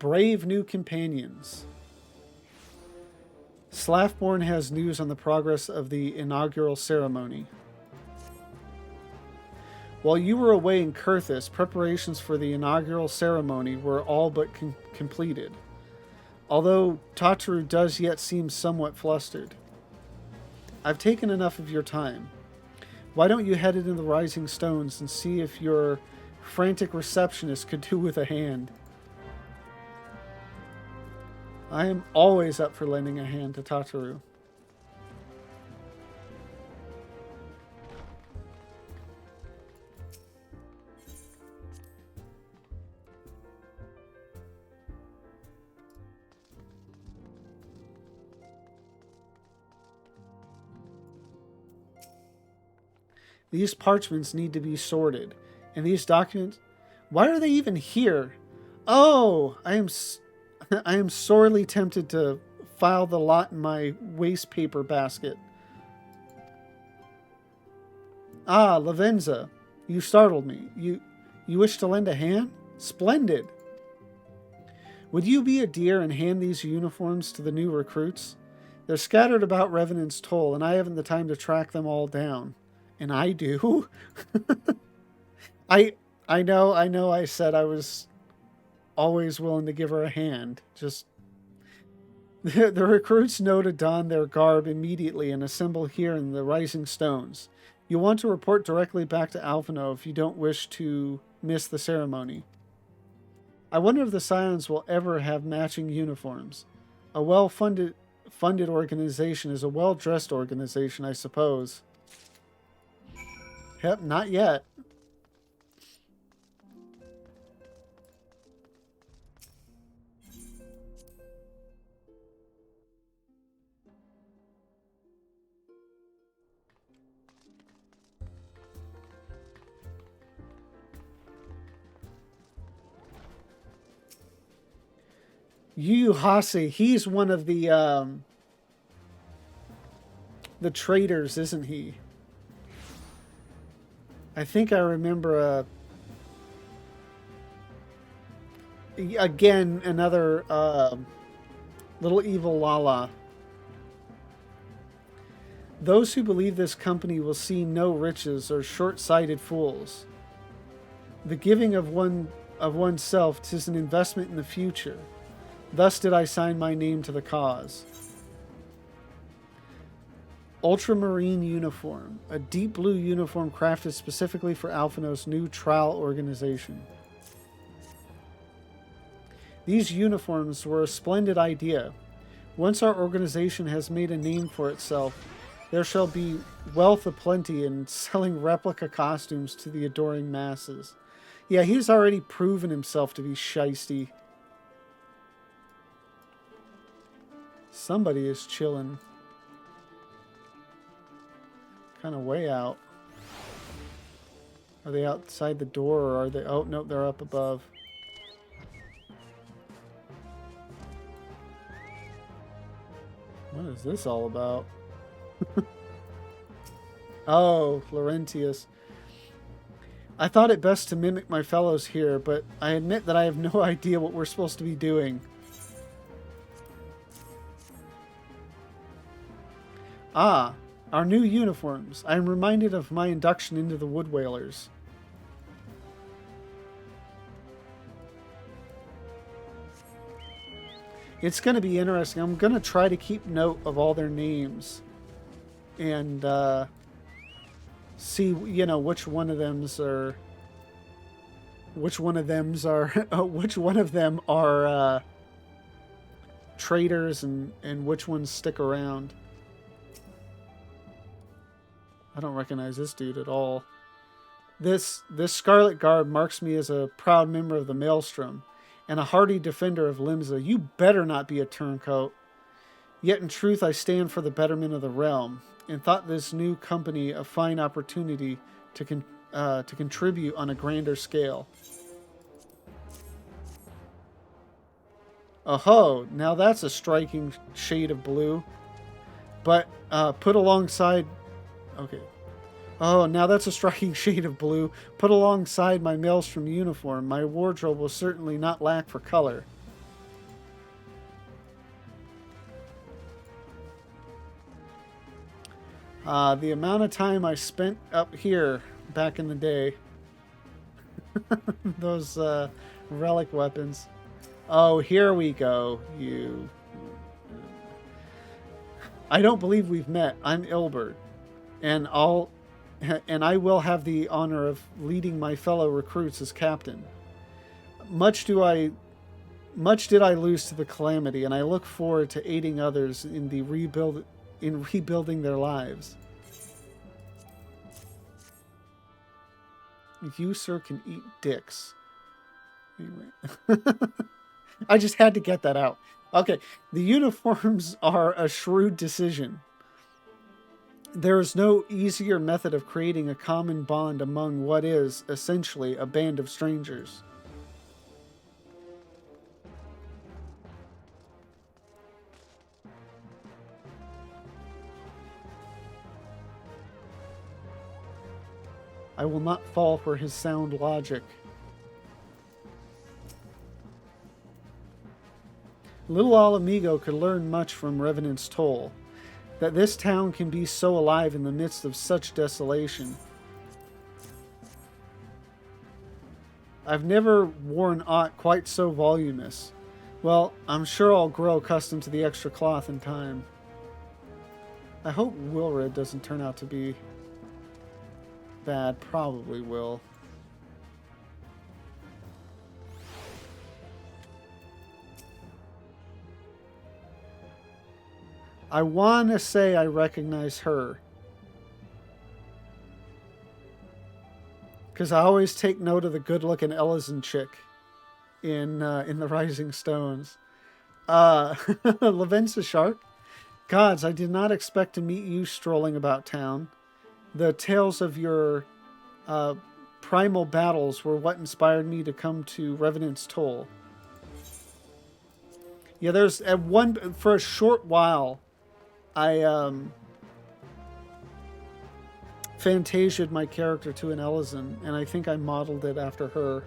Brave new companions. Slaffborn has news on the progress of the inaugural ceremony. While you were away in Kurthis, preparations for the inaugural ceremony were all but completed. Although Tataru does yet seem somewhat flustered. I've taken enough of your time. Why don't you head into the Rising Stones and see if your frantic receptionist could do with a hand? I am always up for lending a hand to Tataru. These parchments need to be sorted. And these documents... Why are they even here? Oh, I am sorely tempted to file the lot in my waste paper basket. Ah, Lavenza, you startled me. You wish to lend a hand? Splendid. Would you be a dear and hand these uniforms to the new recruits? They're scattered about Revenant's Toll, and I haven't the time to track them all down. And I do. I know I said I was always willing to give her a hand. Just the recruits know to don their garb immediately and assemble here in the Rising Stones. You'll want to report directly back to Alphino if you don't wish to miss the ceremony. I wonder if the Scions will ever have matching uniforms. A well-funded organization is a well-dressed organization, I suppose. Yep, not yet. Yu Hase, he's one of the traders, isn't he? I think I remember again another little evil Lala. Those who believe this company will see no riches are short-sighted fools. The giving of oneself 'tis an investment in the future. Thus did I sign my name to the cause. Ultramarine uniform, a deep blue uniform crafted specifically for Alphino's new trial organization. These uniforms were a splendid idea. Once our organization has made a name for itself, there shall be wealth aplenty in selling replica costumes to the adoring masses. Yeah, he's already proven himself to be shiesty. Somebody is chilling. Kind of way out. Are they outside the door or are they... Oh, no, they're up above. What is this all about? Oh, Laurentius. I thought it best to mimic my fellows here, but I admit that I have no idea what we're supposed to be doing. Ah, our new uniforms. I am reminded of my induction into the Wood Whalers. It's going to be interesting. I'm going to try to keep note of all their names. And see, you know, which one of them are... Which one of them are traitors and which ones stick around. I don't recognize this dude at all. This scarlet garb marks me as a proud member of the Maelstrom and a hardy defender of Limsa. You better not be a turncoat. Yet in truth I stand for the betterment of the realm, and thought this new company a fine opportunity to contribute on a grander scale. Oh, now that's a striking shade of blue. But put alongside... Okay. Oh, now that's a striking shade of blue. Put alongside my Maelstrom uniform, my wardrobe will certainly not lack for color. The amount of time I spent up here back in the day. Those relic weapons. Oh, here we go. You. I don't believe we've met. I'm Ilbert, and I will have the honor of leading my fellow recruits as captain. Much did I lose to the calamity, and I look forward to aiding others in rebuilding their lives. You, sir, can eat dicks. Anyway. I just had to get that out. Okay, the uniforms are a shrewd decision. There is no easier method of creating a common bond among what is, essentially, a band of strangers. I will not fall for his sound logic. Little Alamigo could learn much from Revenant's Toll. That this town can be so alive in the midst of such desolation. I've never worn aught quite so voluminous. Well, I'm sure I'll grow accustomed to the extra cloth in time. I hope Wilred doesn't turn out to be bad. Probably will. I want to say I recognize her. Because I always take note of the good-looking Ellison chick in the Rising Stones. Lavenza Shark? Gods, I did not expect to meet you strolling about town. The tales of your primal battles were what inspired me to come to Revenant's Toll. Yeah, there's for a short while, I fantasiaed my character to an Ellison, and I think I modeled it after her.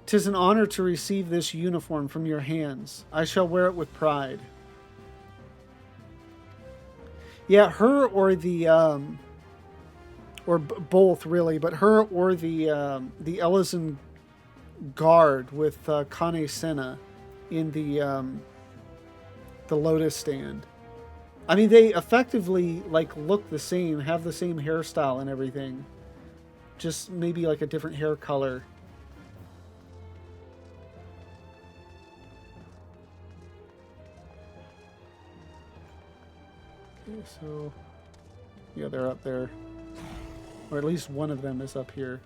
'Tis an honor to receive this uniform from your hands. I shall wear it with pride. Yeah, her or the both really, but her or the Ellison guard with Kane Senna in the Lotus stand. I mean, they effectively like look the same, have the same hairstyle and everything. Just maybe like a different hair color. Okay, so yeah, they're up there. Or at least one of them is up here.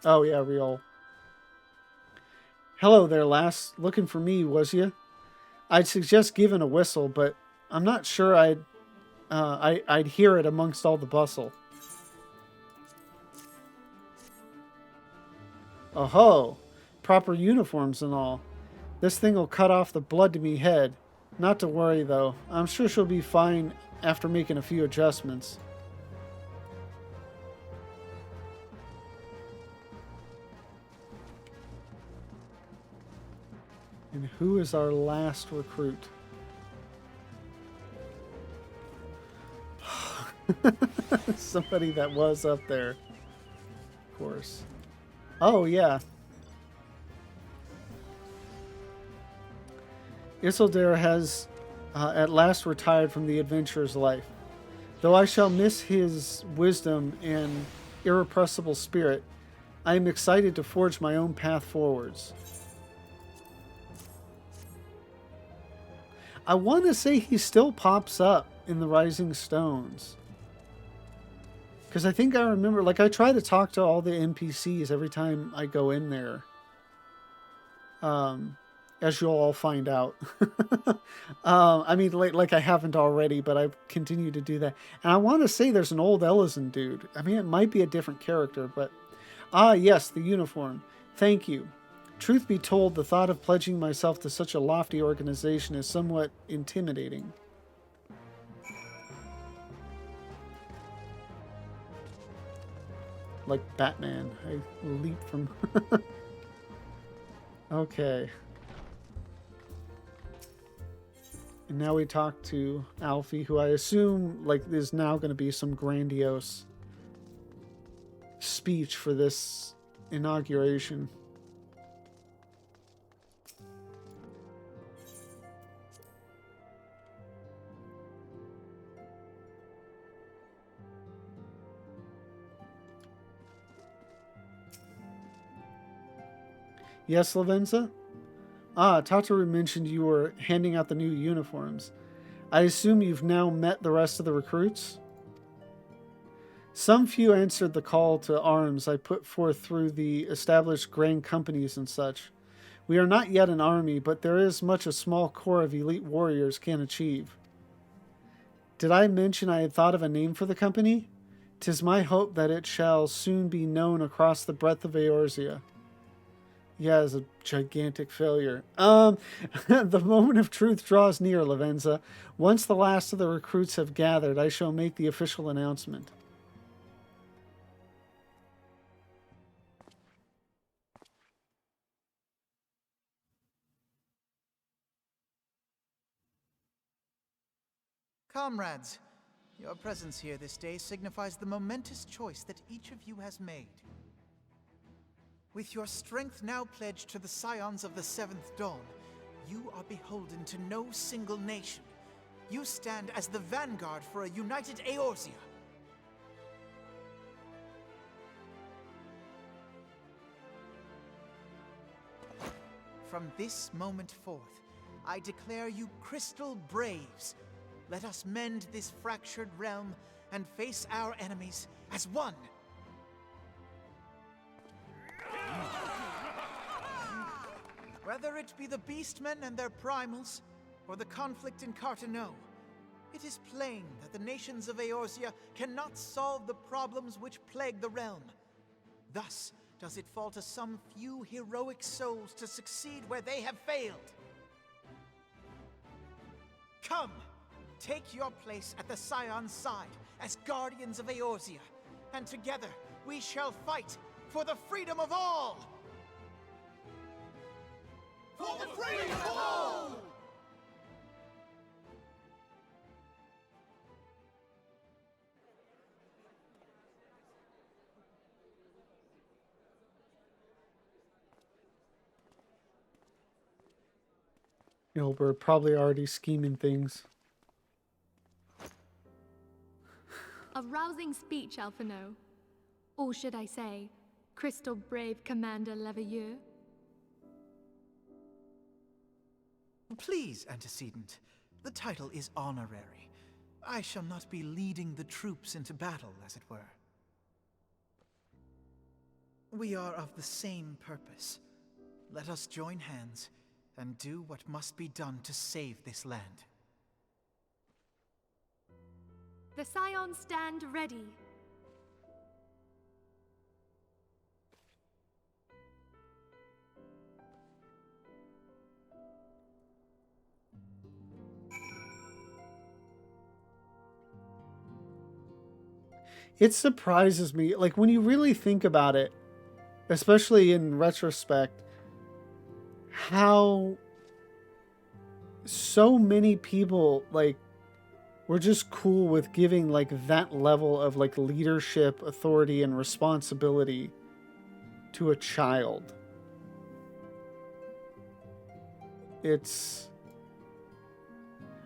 Oh yeah, Riol. Hello there, lass. Looking for me, was you? I'd suggest giving a whistle, but I'm not sure I'd hear it amongst all the bustle. Oh ho! Proper uniforms and all. This thing'll cut off the blood to me head. Not to worry, though. I'm sure she'll be fine after making a few adjustments. And who is our last recruit? Somebody that was up there. Of course. Oh, yeah. Isildur has at last retired from the adventurer's life. Though I shall miss his wisdom and irrepressible spirit, I am excited to forge my own path forwards. I want to say he still pops up in the Rising Stones. Because I think I remember, like, I try to talk to all the NPCs every time I go in there. As you'll all find out. I mean, like I haven't already, but I continue to do that. And I want to say there's an old Ellison dude. I mean, it might be a different character, but... Ah, yes, the uniform. Thank you. Truth be told, the thought of pledging myself to such a lofty organization is somewhat intimidating. Like Batman, I leap from... Okay. And now we talk to Alfie, who I assume like is now going to be some grandiose speech for this inauguration. Yes, Lavenza? Ah, Tataru mentioned you were handing out the new uniforms. I assume you've now met the rest of the recruits? Some few answered the call to arms I put forth through the established grain companies and such. We are not yet an army, but there is much a small corps of elite warriors can achieve. Did I mention I had thought of a name for the company? 'Tis my hope that it shall soon be known across the breadth of Eorzea. Yeah, it's a gigantic failure. The moment of truth draws near, Lavenza. Once the last of the recruits have gathered, I shall make the official announcement. Comrades, your presence here this day signifies the momentous choice that each of you has made. With your strength now pledged to the scions of the Seventh Dawn, you are beholden to no single nation. You stand as the vanguard for a united Eorzea. From this moment forth, I declare you Crystal Braves. Let us mend this fractured realm and face our enemies as one. Whether it be the Beastmen and their primals, or the conflict in Carteneau, it is plain that the nations of Eorzea cannot solve the problems which plague the realm. Thus does it fall to some few heroic souls to succeed where they have failed. Come! Take your place at the Scion's side as guardians of Eorzea, and together we shall fight for the freedom of all! For the freedom of all! We're probably already scheming things. A rousing speech, Alphino. Or should I say, Crystal Brave Commander Leveilleur? Please, Antecedent. The title is honorary. I shall not be leading the troops into battle, as it were. We are of the same purpose. Let us join hands and do what must be done to save this land. The Scions stand ready. It surprises me, like when you really think about it, especially in retrospect, how so many people like were just cool with giving like that level of like leadership, authority, and responsibility to a child. It's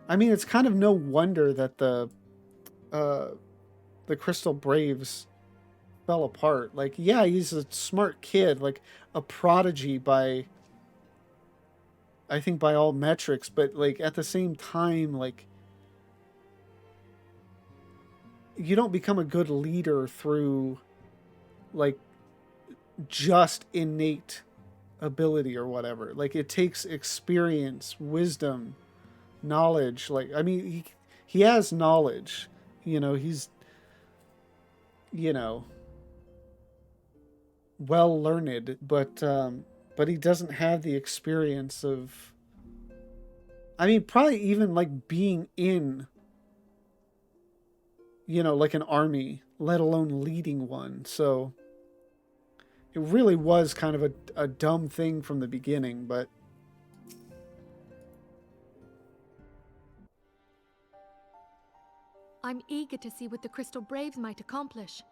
kind of no wonder that the Crystal Braves fell apart. Like, yeah, he's a smart kid, like a prodigy by, I think, by all metrics, but like at the same time, like you don't become a good leader through like just innate ability or whatever. Like it takes experience, wisdom, knowledge. Like, I mean, he has knowledge, he's, well learned, but he doesn't have the experience of, probably even like being in, like an army, let alone leading one. So it really was kind of a dumb thing from the beginning, but I'm eager to see what the Crystal Braves might accomplish.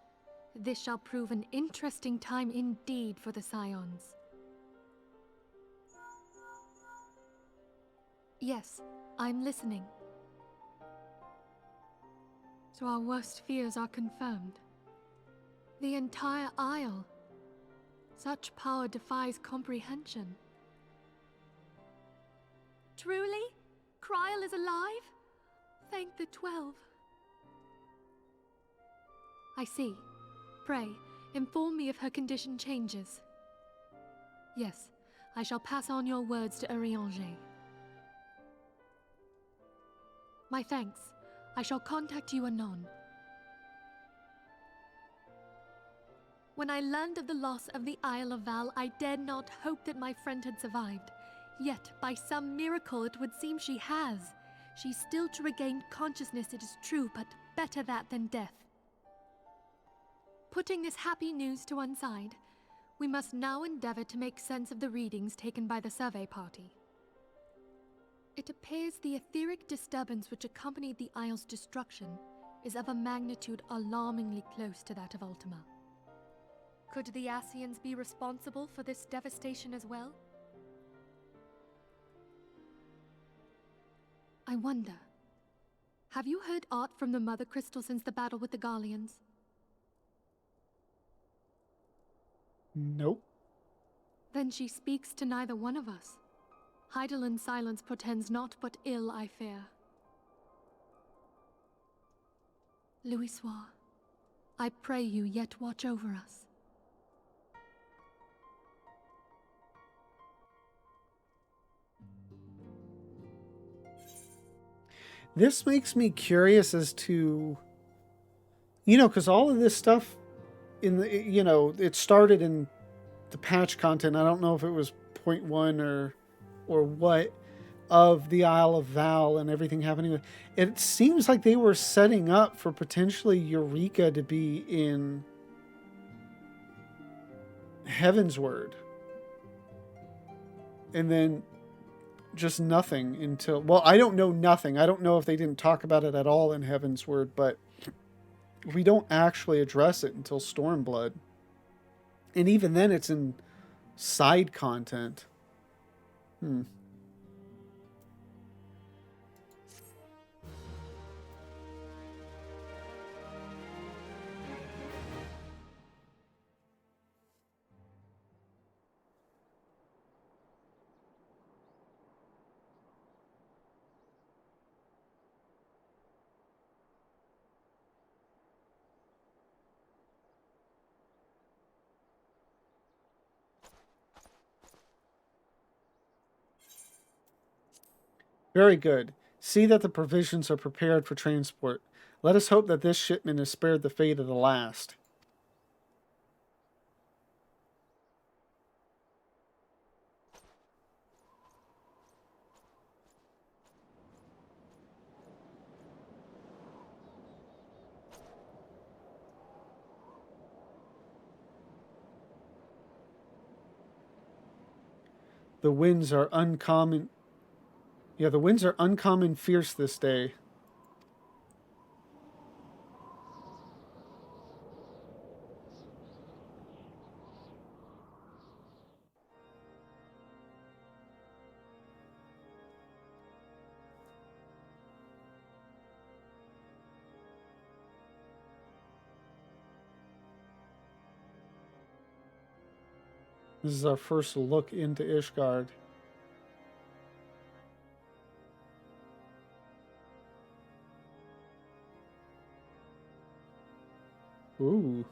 This shall prove an interesting time indeed for the Scions. Yes, I'm listening. So our worst fears are confirmed. The entire Isle. Such power defies comprehension. Truly? Kryl is alive? Thank the 12. I see. Pray, inform me if her condition changes. Yes, I shall pass on your words to Urianger. My thanks. I shall contact you anon. When I learned of the loss of the Isle of Val, I dared not hope that my friend had survived. Yet, by some miracle, it would seem she has. She's still to regain consciousness, it is true, but better that than death. Putting this happy news to one side, we must now endeavor to make sense of the readings taken by the survey party. It appears the etheric disturbance which accompanied the Isle's destruction is of a magnitude alarmingly close to that of Ultima. Could the Ascians be responsible for this devastation as well? I wonder, have you heard aught from the Mother Crystal since the battle with the Garleans? Nope. Then she speaks to neither one of us. Heidel's silence portends naught but ill, I fear. Louisoix, I pray you yet watch over us. This makes me curious as to, because all of this stuff in the, it started in the patch content. I don't know if it was 0.1 or what of the Isle of Val and everything happening. It seems like they were setting up for potentially Eureka to be in Heavensward. And then just nothing until... Well, I don't know nothing. I don't know if they didn't talk about it at all in Heavensward, but we don't actually address it until Stormblood. And even then, it's in side content. Very good. See that the provisions are prepared for transport. Let us hope that this shipment is spared the fate of the last. The winds are uncommon. Yeah, the winds are uncommon fierce this day. This is our first look into Ishgard. Ooh.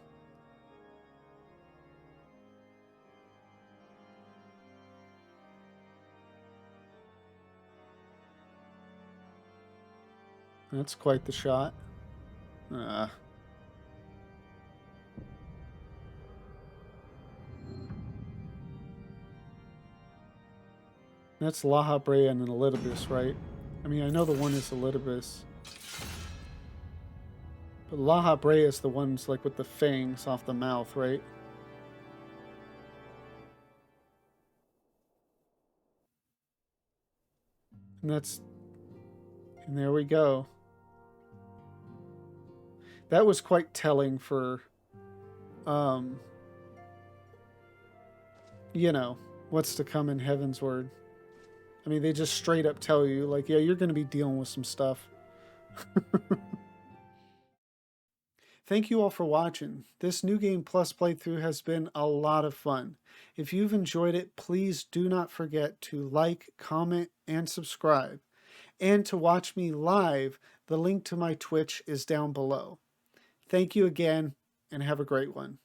That's quite the shot. That's Laha Brea and an Elidibus, right? I mean, I know the one is Elidibus. But Laha Brea is the ones like with the fangs off the mouth, right? And there we go. That was quite telling for, um, you know, what's to come in Heaven's Word. I mean, they just straight up tell you, like, yeah, you're going to be dealing with some stuff. Thank you all for watching. This New Game Plus playthrough has been a lot of fun. If you've enjoyed it, please do not forget to like, comment, and subscribe. And to watch me live, the link to my Twitch is down below. Thank you again, and have a great one.